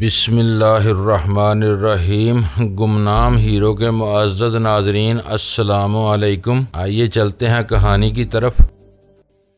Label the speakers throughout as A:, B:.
A: बिस्मिल्लाहिर्रहमानिर्रहीम। गुमनाम हीरो के मुअज़्ज़ज़ नाज़रीन, अस्सलामु अलैकुम। आइए चलते हैं कहानी की तरफ।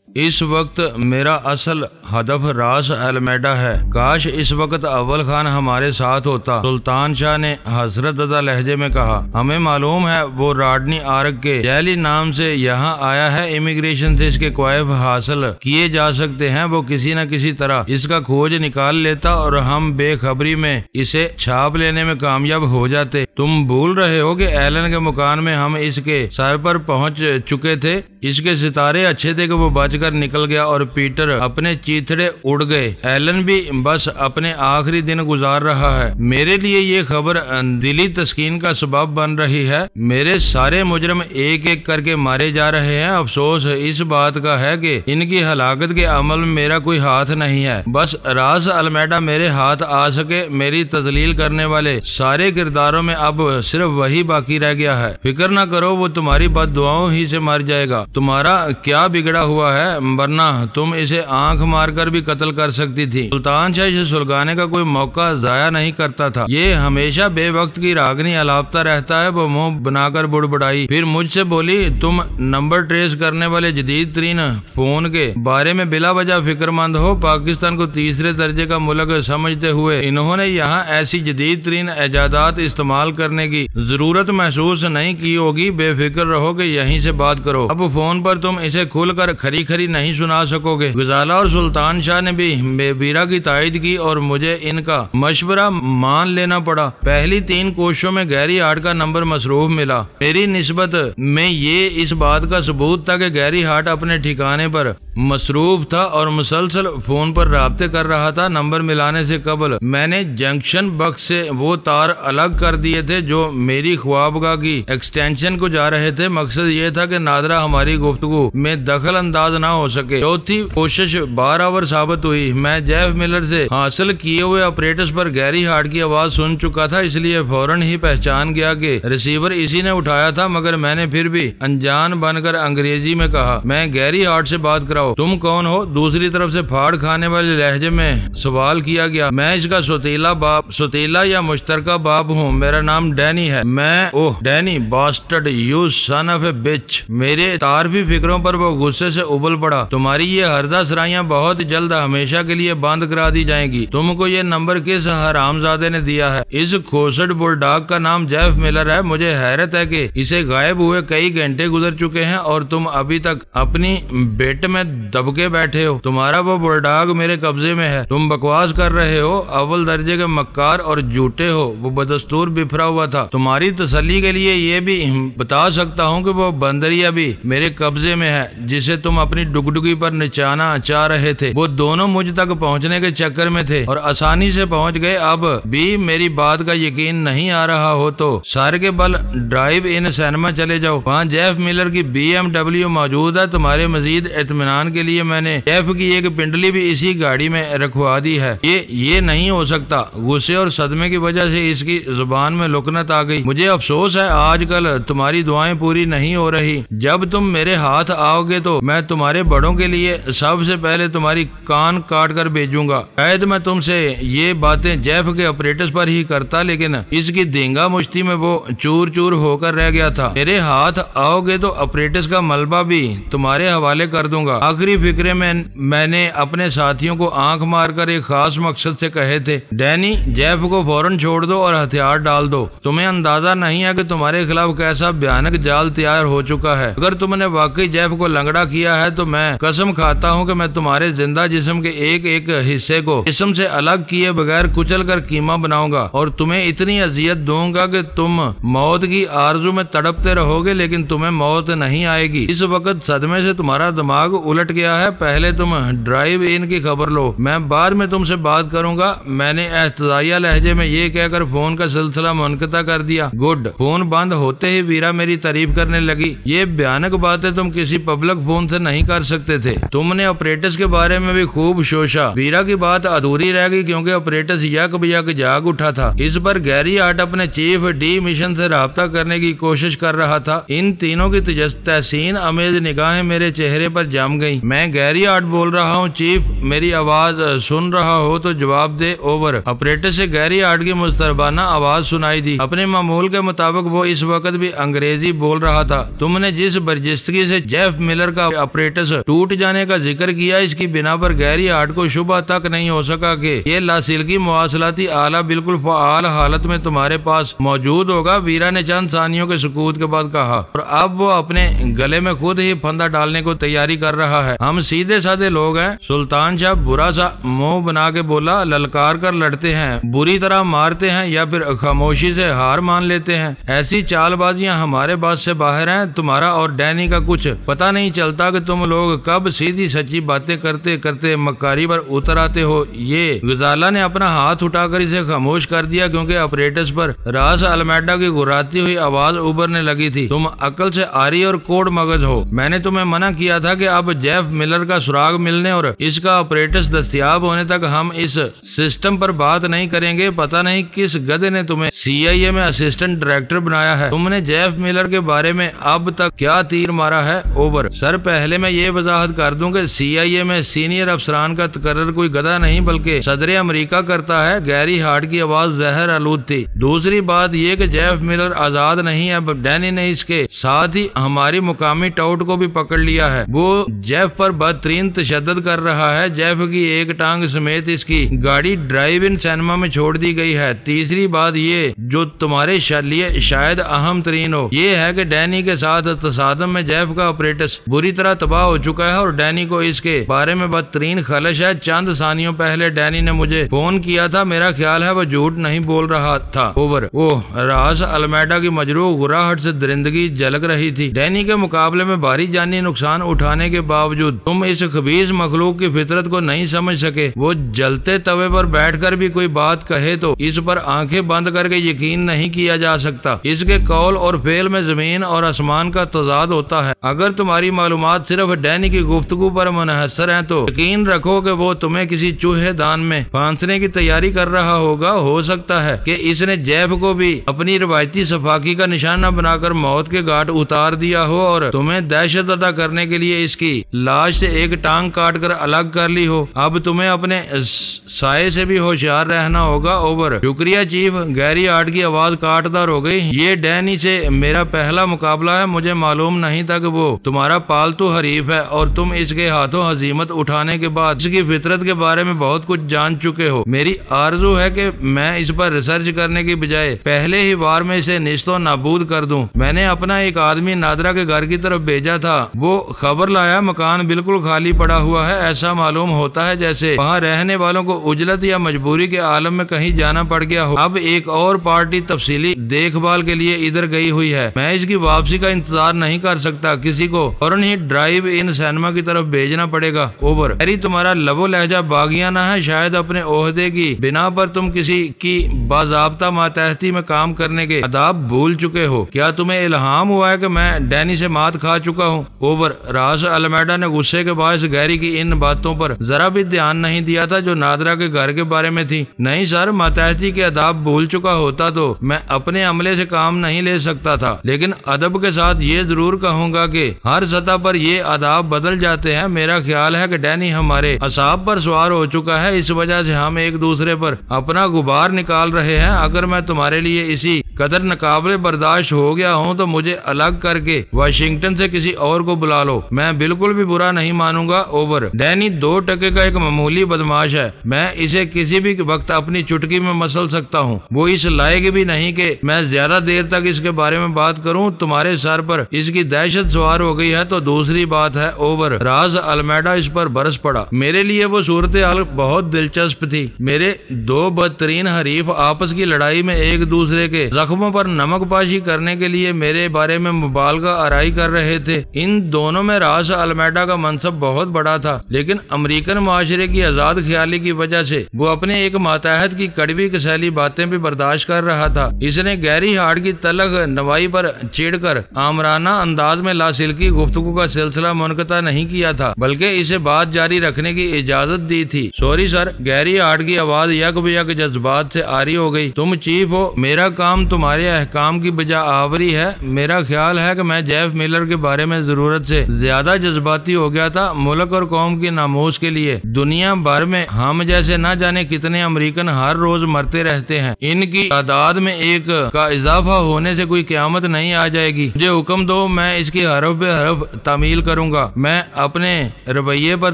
A: इस वक्त मेरा असल हदफ रास अलमेडा है। काश इस वक्त अव्वल खान हमारे साथ होता। सुल्तान शाह ने हसरत ज़दा लहजे में कहा, हमें मालूम है वो राडनी आर्क के जैली नाम से यहाँ आया है। इमिग्रेशन से इसके क्वाइफ हासिल किए जा सकते हैं। वो किसी न किसी तरह इसका खोज निकाल लेता और हम बेखबरी में इसे छाप लेने में कामयाब हो जाते। तुम भूल रहे हो कि एलन के मकान में हम इसके सर पर पहुँच चुके थे। इसके सितारे अच्छे थे कि वो बचकर निकल गया और पीटर अपने चीथड़े उड़ गए। एलन भी बस अपने आखिरी दिन गुजार रहा है। मेरे लिए ये खबर दिली तस्कीन का सबब बन रही है। मेरे सारे मुजरम एक एक करके मारे जा रहे हैं। अफसोस इस बात का है कि इनकी हलाकत के अमल में मेरा कोई हाथ नहीं है। बस रास अलमेडा मेरे हाथ आ सके। मेरी तजलील करने वाले सारे किरदारों में अब सिर्फ वही बाकी रह गया है। फिक्र न करो, वो तुम्हारी बद्दुआओं ही से मर जाएगा। तुम्हारा क्या बिगड़ा हुआ है, वरना तुम इसे आंख मारकर भी कत्ल कर सकती थी। सुल्तान शाह इसे सुलगाने का कोई मौका जाया नहीं करता था। ये हमेशा बेवक्त की रागनी अलापता रहता है। वो मुंह बनाकर बुड़बुड़ाई, फिर मुझसे बोली, तुम नंबर ट्रेस करने वाले जदीद तरीन फोन के बारे में बिला वजह फिक्रमंद हो। पाकिस्तान को तीसरे दर्जे का मुल्क समझते हुए इन्होंने यहाँ ऐसी जदीद तरीन इजादात इस्तेमाल करने की जरूरत महसूस नहीं की होगी। बेफिक्र रहो कि यहीं से बात करो। अब फोन पर तुम इसे खुलकर खरी खरी नहीं सुना सकोगे। गुजाला और सुल्तान शाह ने भी बेबीरा की तायद की और मुझे इनका मशवरा मान लेना पड़ा। पहली 3 कोशिशों में गैरी हार्ट का नंबर मसरूफ मिला। मेरी निस्बत में ये इस बात का सबूत था कि गैरी हार्ट अपने ठिकाने पर मसरूफ था और मुसलसल फोन पर राब्ते कर रहा था। नंबर मिलाने से कबल मैंने जंक्शन बक्स से वो तार अलग कर दिए थे जो मेरी ख्वाबगाह की एक्सटेंशन को जा रहे थे। मकसद ये था कि नादरा हमारी गुफ्तगू में दखल अंदाज ना हो सके। चौथी कोशिश बारावर साबित हुई। मैं जेफ मिलर से हासिल किए हुए ऑपरेटर्स पर गैरी हार्ट की आवाज सुन चुका था, इसलिए फौरन ही पहचान गया कि रिसीवर इसी ने उठाया था। मगर मैंने फिर भी अनजान बनकर अंग्रेजी में कहा, मैं गैरी हार्ट से बात कराओ। तुम कौन हो? दूसरी तरफ से फाड़ खाने वाले लहजे में सवाल किया गया। मैं इसका सुतीला या मुश्तरका बाप हूँ। मेरा नाम डैनी है। मैं oh Danny bastard, you son of a bitch. मेरे तार भी फिक्रों पर वो गुस्से से उबल पड़ा। तुम्हारी ये हरदा सराइयां बहुत जल्द हमेशा के लिए बंद करा दी जाएंगी। तुमको ये नंबर किस हरामजादे ने दिया है? इस खोसट बुलडॉग का नाम जेफ मिलर है। मुझे हैरत है कि इसे गायब हुए कई घंटे गुजर चुके हैं और तुम अभी तक अपनी बेट में दबके बैठे हो। तुम्हारा वो बुलडॉग मेरे कब्जे में है। तुम बकवास कर रहे हो। अव्वल दर्जे के मक्कार और झूठे हो। वो बदस्तूर बिफरा हुआ था। तुम्हारी तसल्ली के लिए ये भी बता सकता हूँ कि वो बंदरिया भी मेरे कब्जे में है जिसे तुम अपनी डुगडुगी पर निचाना चाह रहे थे। वो दोनों मुझ तक पहुंचने के चक्कर में थे और आसानी से पहुंच गए। अब भी मेरी बात का यकीन नहीं आ रहा हो तो सारे के बल ड्राइव इन सिनेमा चले जाओ। वहाँ जेफ मिलर की BMW मौजूद है। तुम्हारे मजीद इत्मीनान के लिए मैंने जेफ की एक पिंडली भी इसी गाड़ी में रखवा दी है। ये नहीं हो सकता। गुस्से और सदमे की वजह से इसकी जुबान में लुकनत आ गई। मुझे अफसोस है आजकल तुम्हारी दुआएं पूरी नहीं हो रही। जब तुम मेरे हाथ आओगे तो मैं तुम्हारे बड़ों के लिए सबसे पहले तुम्हारी कान काट कर भेजूंगा। शायद मैं तुमसे ये बातें जेफ के ऑपरेटर्स पर ही करता, लेकिन इसकी देंगा मुश्ती में वो चूर चूर होकर रह गया था। मेरे हाथ आओगे तो ऑपरेटर्स का मलबा भी तुम्हारे हवाले कर दूंगा। आखिरी फिक्रे में मैंने अपने साथियों को आंख मारकर एक खास मकसद से कहे थे, डैनी जेफ को फौरन छोड़ दो और हथियार डाल दो। तुम्हें अंदाजा नहीं है कि तुम्हारे खिलाफ कैसा भयानक जाल तैयार हो चुका है। अगर तुमने वाकई जेफ को लंगड़ा किया है तो मैं कसम खाता हूँ कि मैं तुम्हारे जिंदा जिस्म के एक एक हिस्से को जिस्म से अलग किए बगैर कुचल कर कीमा बनाऊंगा और तुम्हें इतनी अजियत दूंगा कि तुम मौत की आरजू में तड़पते रहोगे, लेकिन तुम्हें मौत नहीं आएगी। इस वक्त सदमे से तुम्हारा दिमाग उलट गया है। पहले तुम ड्राइव इन की खबर लो, मैं बाद में तुमसे बात करूंगा। मैंने एहतजाजिया लहजे में ये कहकर फोन का सिलसिला मुनक़ता कर दिया। गुड। फोन बंद होते ही वीरा मेरी तारीफ करने लगी। ये भयानक बातें तुम किसी पब्लिक फोन से नहीं कर सकते थे। तुमने ऑपरेटर्स के बारे में भी खूब शोशा। वीरा की बात अधूरी रह गई क्योंकि ऑपरेटर्स यक बयक जाग उठा था। इस पर गैरी हार्ट अपने चीफ डी मिशन से राब्ता करने की कोशिश कर रहा था। इन तीनों की तहसीन अमेज निगाहें मेरे चेहरे पर जम गईं। मैं गैरी हार्ट बोल रहा हूँ चीफ, मेरी आवाज सुन रहा हो तो जवाब दे। ओवर। ऑपरेटर से गैरी हार्ट की मुस्तरबाना आवाज सुनाई दी। अपने मामूल के मुताबिक वो इस वक्त भी अंग्रेजी बोल रहा था। तुमने जिस बर्जिस्तगी से जेफ मिलर का ऑपरेटर्स टूट जाने का जिक्र किया, इसकी बिना पर गैरी हार्ट को शुबह तक नहीं हो सका कि ये लासिलकी मवासलाती आला बिल्कुल फ़आल हालत में तुम्हारे पास मौजूद होगा। वीरा ने चंद सानियों के सुकूत के बाद कहा, और अब वो अपने गले में खुद ही फंदा डालने को तैयारी कर रहा है। हम सीधे साधे लोग हैं। सुल्तान शाह बुरा सा मुंह बना के बोला, ललकार कर लड़ते हैं, बुरी तरह मारते हैं या फिर खामोशी से हार मान लेते हैं। ऐसी चालबाजियां हमारे बस से बाहर हैं। तुम्हारा और डैनी का कुछ पता नहीं चलता कि तुम लोग कब सीधी सच्ची बातें करते करते मक्कारी पर उतर आते हो। ये गजाला ने अपना हाथ उठाकर इसे खामोश कर दिया क्योंकि ऑपरेटर्स पर रास अलमेडा की गुर्राती हुई आवाज उभरने लगी थी। तुम अकल से आरी और कोड मगज हो। मैंने तुम्हें मना किया था कि अब जेफ मिलर का सुराग मिलने और इसका ऑपरेटर्स दस्तयाब होने तक हम इस सिस्टम पर बात नहीं करेंगे। पता नहीं किस गधे ने तुम्हें CIA में असिस्टेंट डायरेक्टर बनाया है। तुमने जेफ मिलर के बारे में अब तक क्या तीर मारा है। ओवर। सर, पहले मैं ये वजाहत कर दूं कि CIA में सीनियर अफसरान का तकर्रर कोई गधा नहीं बल्कि सदर अमेरिका करता है। गैरी हार्ट की आवाज जहर आलूद थी। दूसरी बात ये कि जेफ मिलर आजाद नहीं है। डैनी ने इसके साथ ही हमारी मुकामी टाउट को भी पकड़ लिया है। वो जेफ पर बदतरीन तशद्दुद कर रहा है। जेफ की एक टांग समेत इसकी गाड़ी ड्राइव इन सिनेमा में छोड़ दी गई है। तीसरी बात ये जो तुम्हारे लिए शायद अहम तरीन हो, ये है कि डैनी के साथ तसादम में जेफ का ऑपरेटर्स बुरी तरह तबाह हो चुका है और डैनी को इसके बारे में बदतरीन खलश है। चंद सानियों पहले डैनी ने मुझे फोन किया था। मेरा ख्याल है वो झूठ नहीं बोल रहा था। ओवर। ओह, रास अलमेडा की मजरूह गुराहट से दरिंदगी झलक रही थी। डैनी के मुकाबले में भारी जानी नुकसान उठाने के बावजूद तुम इस खबीस मखलूक की फितरत को नहीं समझ सके। वो जलते तवे पर बैठकर भी कोई बात कहे तो इस पर आंखें बंद करके यकीन नहीं किया जा सकता। इसके कौल और फेल में जमीन और आसमान का तजाद होता है। अगर तुम्हारी मालूमात सिर्फ डैनी की गुफ्तगू पर मुनहसर हैं तो यकीन रखो कि वो तुम्हें किसी चूहे दान में फांसने की तैयारी कर रहा होगा। हो सकता है कि इसने जेफ को भी अपनी रवायती सफाकी का निशाना बनाकर मौत के घाट उतार दिया हो और तुम्हें दहशत अदा करने के लिए इसकी लाश से एक टांग काट कर अलग कर ली हो। अब तुम्हें अपने साये से भी होशियार रहना होगा। ओवर। शुक्रिया चीफ। गैरी हार्ट की आवाज काटदार हो गई। ये डैनी से मेरा पहला मुकाबला है। मुझे मालूम नहीं था कि वो तुम्हारा पालतू हरीफ है और तुम इसके हाथों हजीमत उठाने के बाद इसकी फितरत के बारे में बहुत कुछ जान चुके हो। मेरी आरजू है कि मैं इस पर रिसर्च करने की बजाय पहले ही बार में इसे निश्तो नाबूद कर दूं। मैंने अपना एक आदमी नादरा के घर की तरफ भेजा था। वो खबर लाया मकान बिल्कुल खाली पड़ा हुआ है। ऐसा मालूम होता है जैसे वहाँ रहने वालों को उजलत या मजबूरी के आलम में कहीं जाना पड़ गया हो। अब एक और पार्टी तफसीली देखभाल के लिए इधर गई हुई है। मैं इसकी वापसी का इंतजार नहीं कर सकता। किसी को फौरन ही ड्राइव इन सिनेमा की तरफ भेजना पड़ेगा। ओवर। अरे तुम्हारा लबो लहजा बागियाना है। शायद अपने ओहदे की बिना पर तुम किसी की बाज़ाब्ता मातहती में काम करने के आदाब भूल चुके हो। क्या तुम्हें इल्हाम हुआ है कि मैं डैनी से मात खा चुका हूँ। ओवर। रास अलमेडा ने गुस्से के बायस गैरी की इन बातों पर जरा भी ध्यान नहीं दिया था जो नादरा के घर के बारे में थी। नहीं सर, मातहती के आदाब भूल चुका होता तो मैं अपने अमले से काम नहीं ले सकता था, लेकिन अदब के साथ ये जरूर कहूंगा कि हर सतह पर ये आदाब बदल जाते हैं। मेरा ख्याल है कि डैनी हमारे असाब पर सवार हो चुका है। इस वजह से हम एक दूसरे पर अपना गुबार निकाल रहे हैं। अगर मैं तुम्हारे लिए इसी कदर नकाबले बर्दाश्त हो गया हूँ तो मुझे अलग करके वाशिंगटन से किसी और को बुला लो। मैं बिल्कुल भी बुरा नहीं मानूंगा। ओवर। डैनी 2 टके का एक मामूली बदमाश है। मैं इसे किसी भी वक्त अपनी चुटकी में मसल सकता हूँ। वो इस लायक भी नहीं कि मैं ज्यादा देर तक इसके बारे में बात करूँ। तुम्हारे सर पर इसकी दहशत सवार हो गई है तो दूसरी बात है। ओवर। राज अलमेडा इस पर बरस पड़ा। मेरे लिए वो सूरत हाल बहुत दिलचस्प थी। मेरे 2 बदतरीन हरीफ आपस की लड़ाई में एक दूसरे के जख्मों पर नमक पाशी करने के लिए मेरे बारे में मुबालगा आराई कर रहे थे। इन दोनों में रास अलमेडा का मनसब बहुत बड़ा था, लेकिन अमेरिकन माशरे की आजाद ख्याली की वजह से वो अपने एक मातहत की कड़वी कसैली बातें भी बर्दाश्त कर रहा था। इसने गैरी हार्ट की तलख नवाई पर चिढ़कर आमराना अंदाज में लासिल्की गुफ्तगू का सिलसिला मुनक़ता नहीं किया था, बल्कि इसे बात जारी रखने की इजाजत दी थी। सॉरी सर, गैरी हार्ट की आवाज यक बेयक जज्बात से आरी हो गई। तुम चीफ हो, मेरा काम तुम्हारे अहकाम की बजा आवरी है। मेरा ख्याल है कि मैं जेफ मिलर के बारे में जरूरत से ज्यादा जज्बाती हो गया था। मुल्क और कौम की नामूस के लिए दुनिया भर में हम जैसे न जाने कितने अमेरिकन हर रोज मरते रहते हैं। इनकी तादाद में एक का इजाफा होने से कोई क़यामत नहीं आ जाएगी। मुझे हुक्म दो, मैं इसकी हरफ बे हरफ तामील करूंगा। मैं अपने रवैये पर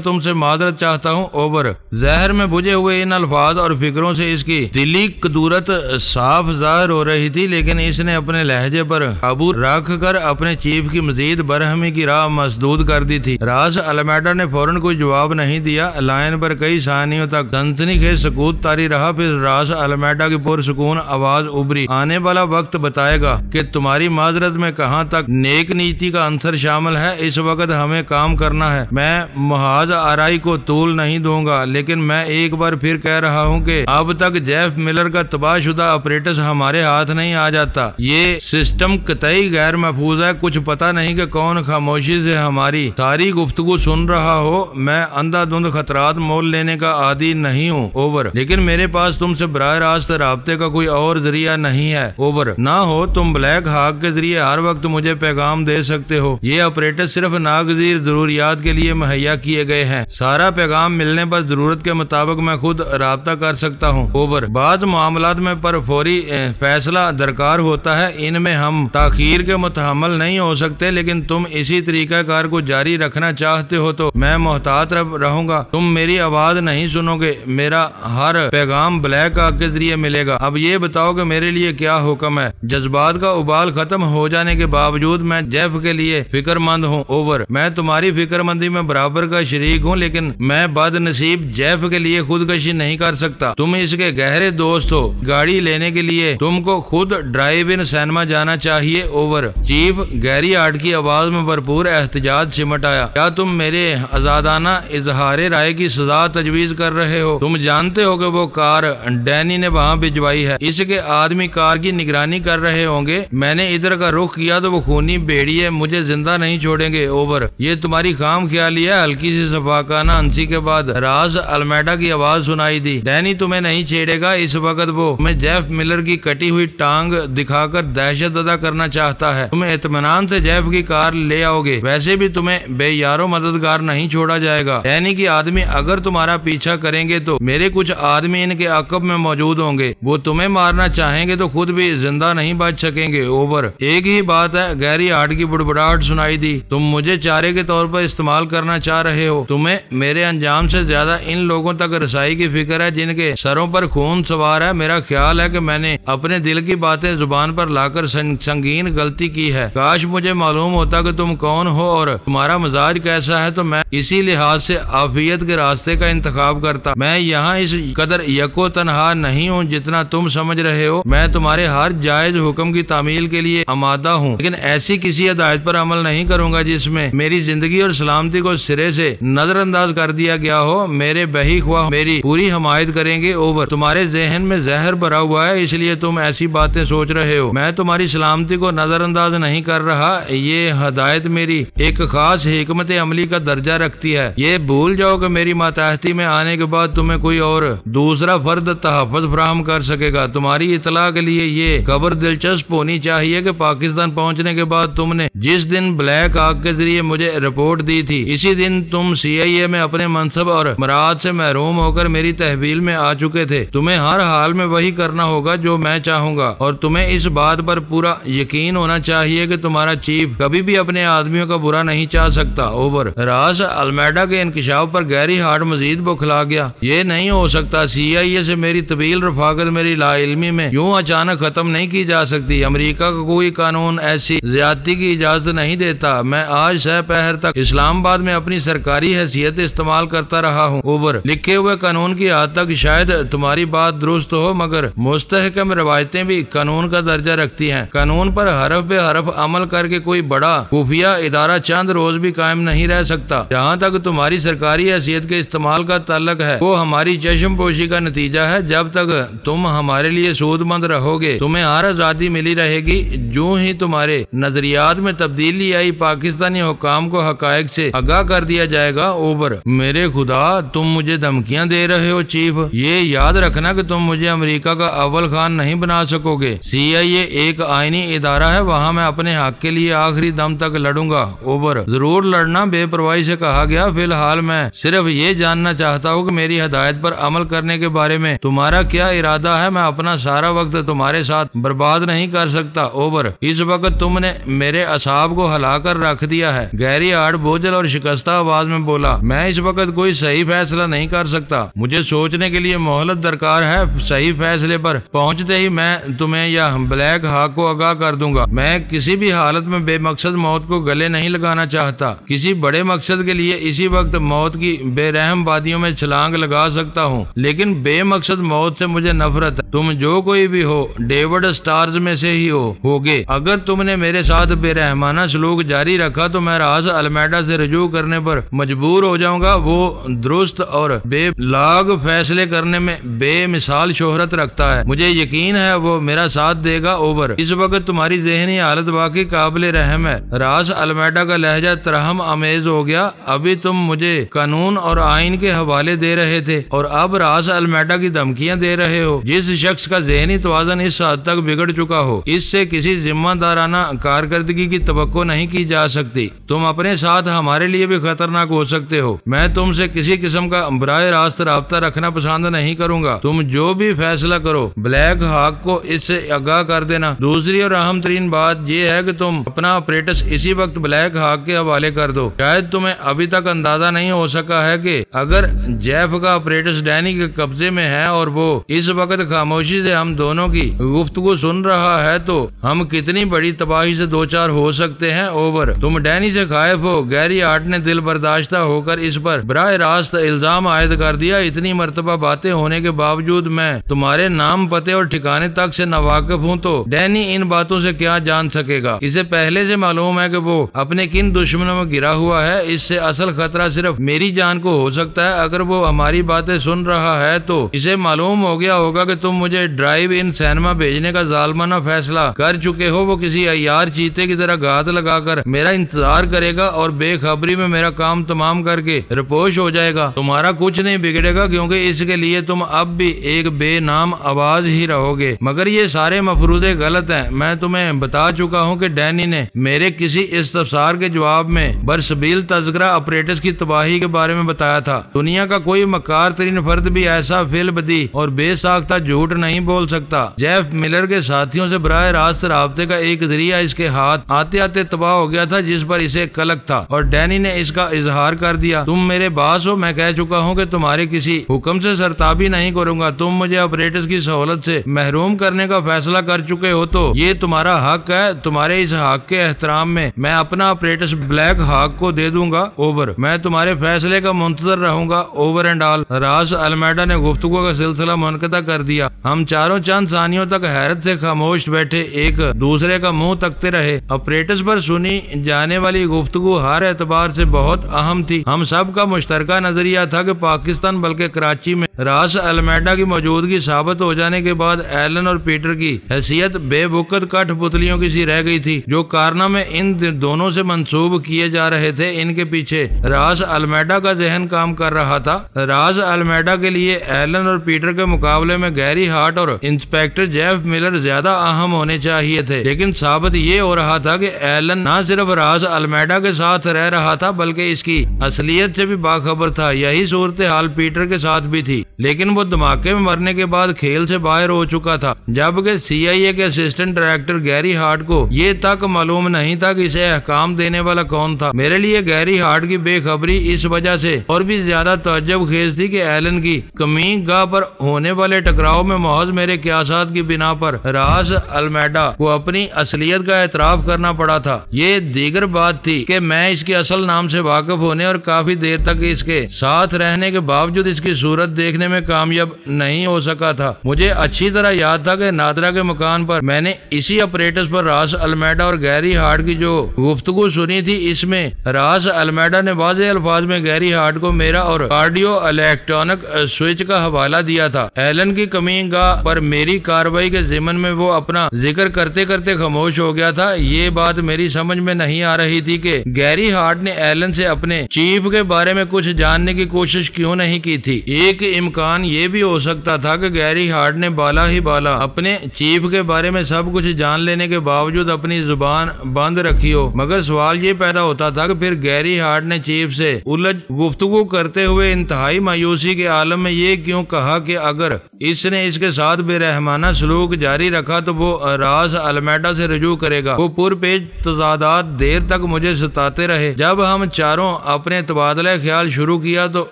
A: तुमसे माजरत चाहता हूँ। ओवर। जहर में बुझे हुए इन अल्फाज और फिक्रों से इसकी दिली कदूरत साफ जाहिर हो रही थी, लेकिन इसने अपने लहजे पर काबू रख कर अपने चीफ की मजीद बरहमी की राह मसदूद कर दी थी। रास अलमेडा ने फौरन कोई जवाब नहीं दिया। लाइन पर कई सानियों तक सनसनीखेज सकूत तारी रहा। फिर रास अलमेडा की पुरसुकून आवाज उभरी, आने वाला वक्त बताएगा कि तुम्हारी माजरत में कहाँ तक नेक नीति का अंसर शामिल है। इस वक्त हमें काम करना है। मैं मुहाज आराई को तूल नहीं दूंगा, लेकिन मैं एक बार फिर कह रहा हूँ कि अब तक जेफ मिलर का तबाहशुदा ऑपरेटस हमारे हाथ नहीं आ जाता। ये सिस्टम कतई गैर महफूज है। कुछ पता नहीं कि कौन खामोशी से हमारी सारी गुफ्तगू सुन रहा हो। मैं अंधाधुंध खतरात मोल लेने का आदी नहीं हूँ। ओवर। लेकिन मेरे पास तुमसे बराह रास्त राब्ते का कोई और जरिया नहीं है। ओवर। ना हो तुम ब्लैक हाक के जरिए हर वक्त मुझे पैगाम दे सकते हो। ये ऑपरेटस सिर्फ नागजीर जरूरियात के लिए मुहैया किए गए हैं। सारा पैगाम मिलने पर जरूरत के मुताबिक मैं खुद राब्ता कर सकता हूँ। ओवर। बाद मामलात में पर फौरी फैसला दरकार होता है। इनमें हम ताखीर के मुतहम्मल नहीं हो सकते, लेकिन तुम इसी तरीकाकार को जारी रखना चाहते हो तो मैं मोहतात रहूंगा। तुम मेरी आवाज नहीं सुनोगे। मेरा हर पैगाम ब्लैक हाक के जरिए मिलेगा। अब ये बताओ कि मेरे लिए क्या हुक्म है। जज्बात का उबाल खत्म हो जाने के बावजूद मैं जेफ के लिए फिक्रमंद हूँ। ओवर। मैं तुम्हारी फिक्रमंदी में बराबर का शरीक हूँ, लेकिन मैं बदनसीब जेफ के लिए खुदकशी नहीं कर सकता। तुम इसके गहरे दोस्त हो। गाड़ी लेने के लिए तुमको खुद ड्राइव इन सिनेमा जाना चाहिए। ओवर। चीफ गैरी हार्ट की आवाज में भरपूर एहतजाज सिमट आया। क्या तुम मेरे आजादाना इजहार राय की सजा तजवीज कर रहे हो? तुम जानते हो कि वो कार डैनी ने वहाँ भिजवाई है। इसके आदमी कार की निगरानी कर रहे होंगे। मैंने इधर का रुख किया तो वो खूनी भेड़िए मुझे जिंदा नहीं छोड़ेंगे। ओवर। ये तुम्हारी खाम ख्याली है। हल्की सी सफाकाना हंसी के बाद रास अलमेडा की आवाज सुनाई दी। डैनी तुम्हें नहीं छेड़ेगा। इस वक्त वो तुम्हें जेफ मिलर की कटी हुई टांग दिखाकर दहशत अदा करना चाहता है। तुम इत्मीनान से जेफ की कार ले आओगे। वैसे भी तुम्हें बेयारो मददगार नहीं छोड़ा जाएगा। डैनी की आदमी अगर तुम्हारा पीछा करेंगे तो मेरे कुछ आदमी इनके अकब में मौजूद होंगे। वो तुम्हें मारना चाहेंगे तो खुद भी जिंदा नहीं बच सकेंगे। ओवर। एक ही बात है। गैरी हार्ट की बुड़बुड़ाहट सुनाई दी। तुम मुझे चारे के तौर पर इस्तेमाल करना चाह रहे हो। तुम्हें मेरे अंजाम से ज्यादा इन लोगों तक रसाई की फिक्र है जिनके सरों पर खून सवार है। मेरा ख्याल है कि मैंने अपने दिल की बातें जुबान पर लाकर संगीन गलती की है। काश मुझे मालूम होता कि तुम कौन हो और तुम्हारा मिजाज कैसा है, तो मैं इसी लिहाज से आफियत के रास्ते का इंतखाब करता। मैं यहाँ इस कदर यको तनहा नहीं हूँ जितना तुम समझ रहे हो। मैं तुम्हारे हर जायज हुक्म की तामील के लिए आमादा हूँ, लेकिन ऐसी किसी हिदायत पर अमल नहीं करूंगा जिसमें मेरी जिंदगी और सलामती को सिरे से नजरअंदाज कर दिया गया हो। मेरे बही ख्वाह मेरी पूरी हमायत करेंगे। ओवर। तुम्हारे जहन में जहर भरा हुआ है, इसलिए तुम ऐसी बातें सोच रहे हो। मैं तुम्हारी सलामती को नजरअंदाज नहीं कर रहा। ये हदायत मेरी एक खास हिकमत अमली का दर्जा रखती है। ये भूल जाओ कि मेरी मातहती में आने के बाद तुम्हें कोई और दूसरा फर्द तहफ़्फ़ुज़ फराहम कर सकेगा। तुम्हारी इतला के लिए ये खबर दिलचस्प होनी चाहिए कि पाकिस्तान पहुंचने के बाद तुमने जिस दिन ब्लैक हाक के जरिए मुझे रिपोर्ट दी थी, इसी दिन तुम CIA में अपने मनसब और मराद से महरूम होकर मेरी तहवील में आ चुके थे। तुम्हें हर हाल में वही करना होगा जो मैं चाहूंगा, और तुम्हें इस बात पर पूरा यकीन होना चाहिए कि तुम्हारा चीफ कभी भी अपने आदमियों का बुरा नहीं चाह सकता। ओवर। रास अलमेडा के इंकशाफ पर गैरी हार्ट मजीद बौखला गया। ये नहीं हो सकता। CIA से मेरी तवील रफाकत मेरी लाइल्मी में यूं अचानक खत्म नहीं की जा सकती। अमेरिका का कोई कानून ऐसी ज्यादती की इजाजत नहीं देता। मैं आज सह पहर तक इस्लामाबाद में अपनी सरकारी हैसियत इस्तेमाल करता रहा हूँ। ओवर। लिखे हुए कानून की हद तक शायद तुम्हारी बात दुरुस्त हो, मगर मुस्तहकम रवायतें भी कानून का दर्जा रखती हैं। कानून पर हरफ पे हरफ अमल करके कोई बड़ा खुफिया इदारा चंद रोज भी कायम नहीं रह सकता। जहाँ तक तुम्हारी सरकारी हैसियत के इस्तेमाल का ताल्लुक है, वो हमारी चश्मपोशी का नतीजा है। जब तक तुम हमारे लिए सूदमंद रहोगे, तुम्हें हर आजादी मिली रहेगी। जो ही तुम्हारे नजरियात में तब्दीली आई, पाकिस्तानी हुकाम को हकायक से आगाह कर दिया जाएगा। ओवर मेरे खुदा, तुम मुझे धमकियां दे रहे हो चीफ। ये याद रखना कि तुम मुझे अमेरिका का अव्वल खान नहीं बना सकोगे। CIA एक आईनी इदारा है, वहाँ मैं अपने हक के लिए आखिरी दम तक लड़ूंगा। ओवर जरूर लड़ना, बेपरवाही से कहा गया। फिलहाल मैं सिर्फ ये जानना चाहता हूँ कि मेरी हिदायत पर अमल करने के बारे में तुम्हारा क्या इरादा है। मैं अपना सारा वक्त तुम्हारे साथ बर्बाद नहीं कर सकता। ओवर इस वक्त तुमने मेरे असाब को हिलाकर रख दिया है। गैरी हार्ट बोझल और शिकस्ता आवाज में बोला, मैं इस वक्त कोई सही फैसला नहीं कर सकता। मुझे सोचने के लिए मोहलत दरकार है। सही फैसले पर पहुंचते ही मैं तुम्हें या ब्लैक हाक को आगाह कर दूंगा। मैं किसी भी हालत में बेमकसद मौत को गले नहीं लगाना चाहता। किसी बड़े मकसद के लिए इसी वक्त मौत की बेरहम वादियों में छलांग लगा सकता हूँ, लेकिन बेमकसद मौत से मुझे नफरत है। तुम जो कोई भी हो, डेविड स्टार्स में से ही होगे। अगर तुमने मेरे साथ बेरहमाना सलूक जारी रखा तो मैं रास अलमेडा से रजू करने पर मजबूर हो जाऊंगा। वो दुरुस्त और बेलाग फैसले करने में बेमिसाल शोहरत रखता है। मुझे यकीन है वो मेरा साथ देगा। ओवर इस वक्त तुम्हारी ज़हनी हालत वाकई काबिले रहम है। रास अलमेडा का लहजा तरहम अमेज हो गया। अभी तुम मुझे कानून और आइन के हवाले दे रहे थे और अब रास अलमेडा की धमकियां दे रहे हो। जिस शख्स का ज़हनी तवाज़न इस हद तक बिगड़ चुका हो, इससे किसी जिम्मेदाराना कारकर्दगी की तवक्को नहीं की जा सकती। तुम अपने साथ हमारे लिए भी खतरनाक हो सकते हो। मैं तुमसे किसी किस्म का बराह रास्त राब्ता रखना पसंद नहीं करूंगा। तुम जो भी फैसला करो, ब्लैक हाक को इससे आगाह कर देना। दूसरी और अहम तरीन बात यह है कि तुम अपना ऑपरेटस इसी वक्त ब्लैक हाक के हवाले कर दो। शायद तुम्हें अभी तक अंदाजा नहीं हो सका है कि अगर जेफ का ऑपरेटस डैनी के कब्जे में है और वो इस वक्त खामोशी से हम दोनों की गुफ्तगू सुन रहा है, तो हम कितनी बड़ी तबाही से दो चार हो सकते हैं। ओवर तुम डैनी से खाइफ हो। गैरी हार्ट ने दिल बर्दाश्ता होकर इस पर बराह रास्त इल्जाम आयद कर दिया। इतनी मर्तबा बातें होने के बावजूद मैं तुम्हारे नाम, पते और ठिकाने तक से नावाकिफ हूँ, तो डैनी इन बातों से क्या जान सकेगा। इसे पहले से मालूम है कि वो अपने किन दुश्मनों में गिरा हुआ है। इससे असल खतरा सिर्फ मेरी जान को हो सकता है। अगर वो हमारी बातें सुन रहा है तो इसे मालूम हो गया होगा कि तुम मुझे ड्राइव इन सिनेमा भेजने का जालमाना फैसला कर चुके हो। वो किसी अय्यार चीते की तरह घात लगाकर मेरा इंतजार करेगा और बेखबरी में मेरा काम तमाम करके रिपोश हो जाएगा। तुम्हारा कुछ नहीं बिगड़ेगा, क्योंकि इसके लिए तुम अब भी एक बेनाम आवाज ही रहोगे। मगर ये सारे मफरूदे गलत हैं। मैं तुम्हें बता चुका हूँ कि डैनी ने मेरे किसी इस्तफसार के जवाब में बरसबील तज़किरा ऑपरेटर्स की तबाही के बारे में बताया था। दुनिया का कोई मकार तरीन फर्द भी ऐसा फिलबदी और बेसाख्ता झूठ नहीं बोल सकता। जेफ मिलर के साथियों से बराह रास्त राब्ते का एक जरिया इसके हाथ आते आते तबाह हो गया था, जिस पर इसे कलक था, और डैनी ने इसका इजहार कर दिया। तुम मेरे बास हो। मैं कह चुका हूँ कि तुम्हारे किसी हुक्म से सरताबी नहीं करूंगा। तुम मुझे ऑपरेटर्स की सहूलत से महरूम करने का फैसला कर चुके हो, तो ये तुम्हारा हक है। तुम्हारे इस हक के एहतराम में मैं अपना ऑपरेटर्स ब्लैक हाक को दे दूंगा। ओवर मैं तुम्हारे फैसले का मुंतजर रहूंगा। Over and all. रास अलमेडा ने गुफ्तगू का सिलसिला मुनक़ता कर दिया। हम चारों चंद सानियों तक हैरत से खामोश बैठे एक दूसरे का मुंह तकते रहे। ऑपरेटर्स पर सुनी जाने वाली गुफ्तगू हर एतबार से बहुत अहम थी। हम सब का मुश्तरका नजरिया था कि पाकिस्तान बल्कि कराची में रास अलमेडा की मौजूदगी साबित हो जाने के बाद एलन और पीटर की हैसियत बेबुकत कठपुतलियों की सी रह गई थी। जो कारनामे इन दोनों से मंसूब किए जा रहे थे, इनके पीछे रास अलमेडा का जहन काम कर रहा था। रास अलमेडा के लिए एलन और पीटर के मुकाबले में गैरी हार्ट और इंस्पेक्टर जेफ मिलर ज्यादा अहम होने चाहिए थे, लेकिन साबित ये हो रहा था कि एलन न सिर्फ रास अलमेडा के साथ रह रहा था, बल्कि इसकी असलियत से भी बाखबर था। यही सूरत हाल पीटर के साथ भी थी, लेकिन वो धमाके में मरने के बाद खेल से बाहर हो चुका था। जबकि CIA के असिस्टेंट डायरेक्टर गैरी हार्ट को ये तक मालूम नहीं था कि इसे अहकाम देने वाला कौन था। मेरे लिए गैरी हार्ट की बेखबरी इस वजह से और भी ज्यादा तअज्जुब खेज थी कि एलन की कमी गाह पर होने वाले टकराव में महज मेरे क़यासात की बिना पर रास अलमेडा को अपनी असलियत का एतराफ करना पड़ा था। ये दीगर बात थी कि मैं इसके असल नाम से वाकिफ होने और काफी देर तक इसके साथ रहने के बावजूद इसकी सूरत देखने में कामयाब नहीं हो सका था। मुझे अच्छी तरह याद था कि नादरा के मकान पर मैंने इसी ऑपरेटर्स पर रास अल्मेडा और गैरी हार्ट की जो गुफ्तगू सुनी थी, इसमें रास अल्मेडा ने वाज़े अल्फाज में गैरी हार्ट को मेरा और कार्डियो इलेक्ट्रॉनिक स्विच का हवाला दिया था। एलन की कमीगाह पर मेरी कार्रवाई के ज़िमन में वो अपना जिक्र करते करते खामोश हो गया था। ये बात मेरी समझ में नहीं आ रही थी कि गैरी हार्ट ने एलन से अपने चीफ के बारे में कुछ जानने की कोशिश क्यों नहीं की थी। एक इम्कान ये भी हो सकता था कि गैरी हार्ट ने बाला ही बाला अपने चीफ के बारे में सब कुछ जान लेने के बावजूद अपनी जुबान बंद रखी हो। मगर सवाल ये पैदा होता था कि फिर गैरी हार्ट ने चीफ से उलझ गुफ्तगू करते हुए इंतहाई मायूसी के आलम में ये क्यों कहा कि अगर इसने इसके साथ बेरहमाना सलूक जारी रखा तो वो रास अल्मेडा से रजू करेगा। वो पुरपेश तजादात देर तक मुझे सताते रहे। जब हम चारों अपने तबादला ख्याल शुरू किया तो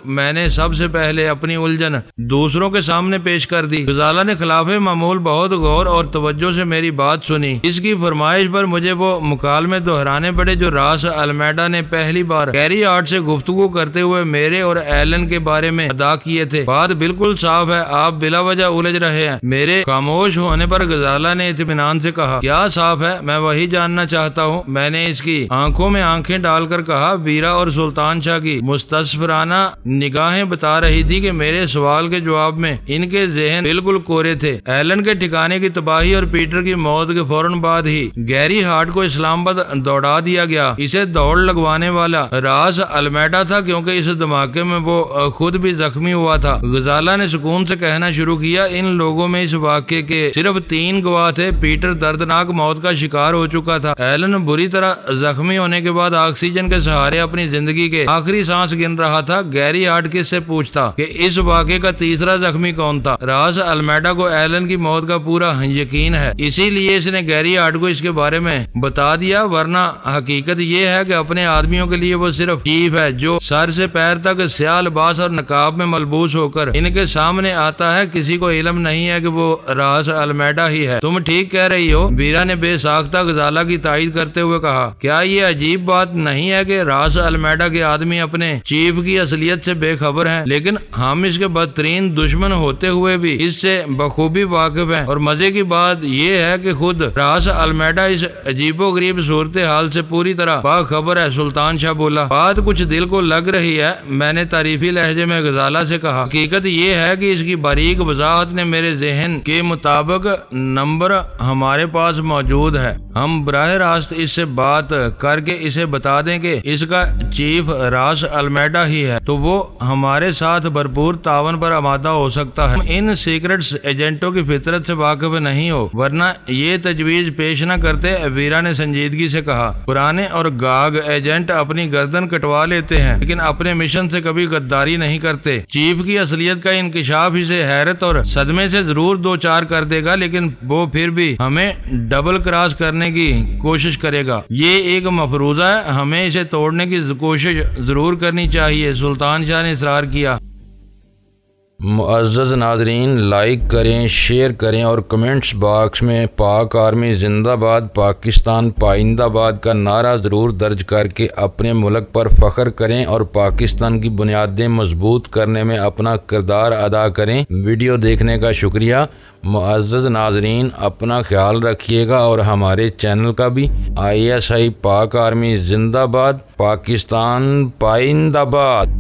A: मैंने सबसे पहले अपनी उलझन दूसरों के सामने पेश कर दी। गजाला ने खिलाफे मामूल बहुत गौर और तवज्जो से मेरी बात सुनी। इसकी फरमाइश पर मुझे वो मुकालमे दोहराने पड़े जो रास अल्मेडा ने पहली बार गैरी हार्ट से गुफ्तगू करते हुए मेरे और एलन के बारे में अदा किए थे। बात बिल्कुल साफ है, आप बिला वजह उलझ रहे हैं। मेरे खामोश होने पर गजाला ने इत्मीनान से कहा, क्या साफ है, मैं वही जानना चाहता हूँ। मैंने इसकी आंखों में आंखें डालकर कहा। वीरा और सुल्तान शाह की मुस्तस्फिराना निगाहें बता रही थी कि मेरे सवाल के जवाब में इनके ज़हन बिल्कुल कोरे थे। एलन के ठिकाने की तबाही और पीटर की मौत के फौरन बाद ही गैरी हार्ट को इस्लामाबाद दौड़ा दिया गया। इसे दौड़ लगवाने वाला रास अल्मेडा था, क्योंकि इस धमाके में वो खुद भी जख्मी हुआ था। गजाला ने सुकून से कहना शुरू किया, इन लोगों में इस वाक़े के सिर्फ 3 गवाह थे। पीटर दर्दनाक मौत का शिकार हो चुका था। एलन बुरी तरह जख्मी होने के बाद ऑक्सीजन के सहारे अपनी जिंदगी के आखिरी सांस गिन रहा था। गैरी हार्ट किससे पूछता कि इस वाक़े का तीसरा जख्मी कौन था। रास अल्मेडा को एलन की मौत का पूरा यकीन है, इसीलिए इसने गैरी हार्ट को इसके बारे में बता दिया। वरना हकीकत ये है कि अपने आदमियों के लिए वो सिर्फ चीफ है जो सर से पैर तक स्याह लिबास और नकाब में मलबूस होकर इनके सामने आता है। किसी को इल्म नहीं है कि वो रास अल्मेडा ही है। तुम ठीक कह रही हो, वीरा ने बेसाख्ता गजाला की तायीद करते हुए कहा। क्या ये अजीब बात नहीं है कि रास अल्मेडा के आदमी अपने चीफ की असलियत से बेखबर हैं, लेकिन हम इसके बदतरीन दुश्मन होते हुए भी इससे बखूबी वाकिफ हैं। और मजे की बात ये है कि खुद रास अल्मेडा इस अजीबो गरीब सूरत हाल से पूरी तरह बाखबर है। सुल्तान शाह बोला, बात कुछ दिल को लग रही है। मैंने तारीफी लहजे में गजाला से कहा, हकीकत ये है कि इसकी बारीक वजाहत ने मेरे जहन के मुताबिक नंबर हमारे पास मौजूद है। हम बराह रास्त इससे बात करके इसे बता दें कि इसका चीफ रास अल्मेडा ही है, तो वो हमारे साथ भरपूर तावन पर आमादा हो सकता है। इन सीक्रेट एजेंटों की फितरत से वाकिफ नहीं हो, वरना ये तजवीज पेश न करते। वीरा ने संजीदगी से कहा, पुराने और गाग एजेंट अपनी गर्दन कटवा लेते हैं, लेकिन अपने मिशन से कभी गद्दारी नहीं करते। चीफ की असलियत का इंकिशाफ इसे हैरत और सदमे से जरूर 2-4 कर देगा, लेकिन वो फिर भी हमें डबल क्रॉस करने की कोशिश करेगा। ये एक मफरूजा है, हमें इसे तोड़ने की कोशिश जरूर करनी चाहिए। सुल्तान शाह ने इसरार किया।
B: मुअज़्ज़ज़ नाज़रीन, लाइक करें, शेयर करें और कमेंट्स बॉक्स में पाक आर्मी जिंदाबाद, पाकिस्तान पाइंदाबाद का नारा ज़रूर दर्ज करके अपने मुल्क पर फ़ख्र करें और पाकिस्तान की बुनियादें मजबूत करने में अपना किरदार अदा करें। वीडियो देखने का शुक्रिया। मुअज़्ज़ज़ नाज़रीन, अपना ख्याल रखिएगा और हमारे चैनल का भी। ISI पाक आर्मी जिंदाबाद, पाकिस्तान पाइंदाबाद।